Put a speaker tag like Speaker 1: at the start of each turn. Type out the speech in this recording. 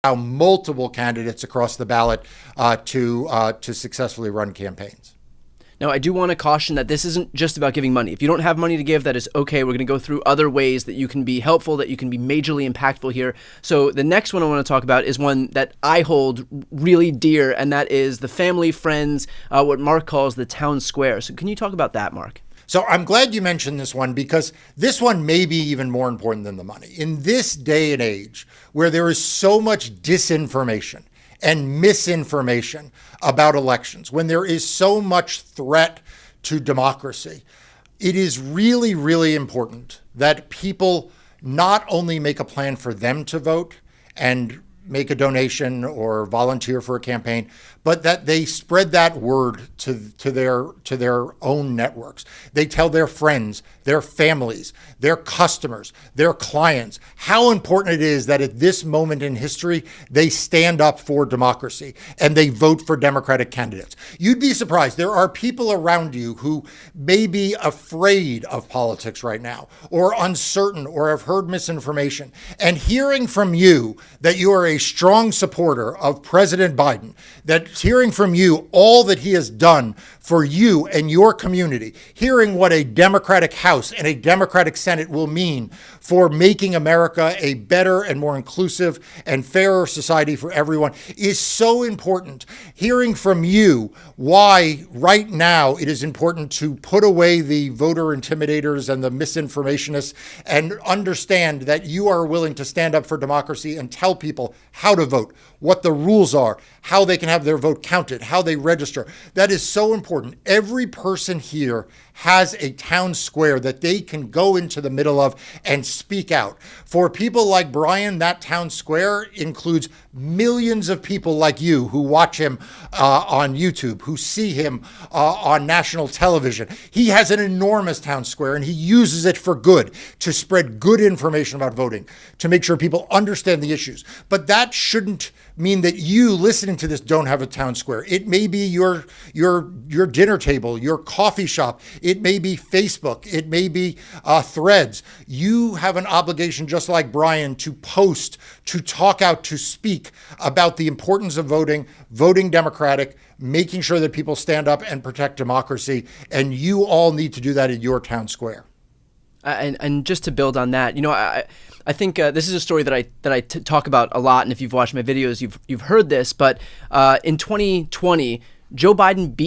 Speaker 1: allow multiple candidates across the ballot to successfully run campaigns.
Speaker 2: Now, I do want to caution that this isn't just about giving money. If you don't have money to give, that is okay. We're going to go through other ways that you can be helpful, that you can be majorly impactful here. So the next one I want to talk about is one that I hold really dear, and that is the family, friends, what Mark calls the town square. So can you talk about that, Mark?
Speaker 1: So I'm glad you mentioned this one, because this one may be even more important than the money. In this day and age where there is so much disinformation and misinformation about elections, when there is so much threat to democracy, it is really, really important that people not only make a plan for them to vote and make a donation or volunteer for a campaign, but that they spread that word to their own networks. They tell their friends, their families, their customers, their clients, how important it is that at this moment in history, they stand up for democracy and they vote for Democratic candidates. You'd be surprised. There are people around you who may be afraid of politics right now, or uncertain, or have heard misinformation. And hearing from you that you are a strong supporter of President Biden, that hearing from you all that he has done for you and your community, hearing what a Democratic House and a Democratic Senate will mean for making America a better and more inclusive and fairer society for everyone is so important. Hearing from you why right now it is important to put away the voter intimidators and the misinformationists and understand that you are willing to stand up for democracy and tell people how to vote, what the rules are, how they can have their vote counted, how they register. That is so important. Every person here has a town square that they can go into the middle of and speak out. For people like Brian, that town square includes millions of people like you who watch him on YouTube, who see him on national television. He has an enormous town square, and he uses it for good, to spread good information about voting, to make sure people understand the issues. But that shouldn't mean that you listening to this don't have a town square. It may be your dinner table, your coffee shop. It may be Facebook. It may be Threads. You have an obligation, just like Brian, to post, to talk out, to speak about the importance of voting, voting Democratic, making sure that people stand up and protect democracy. And you all need to do that in your town square.
Speaker 2: And just to build on that, I think this is a story that I talk about a lot, and if you've watched my videos, you've heard this. But in 2020, Joe Biden beat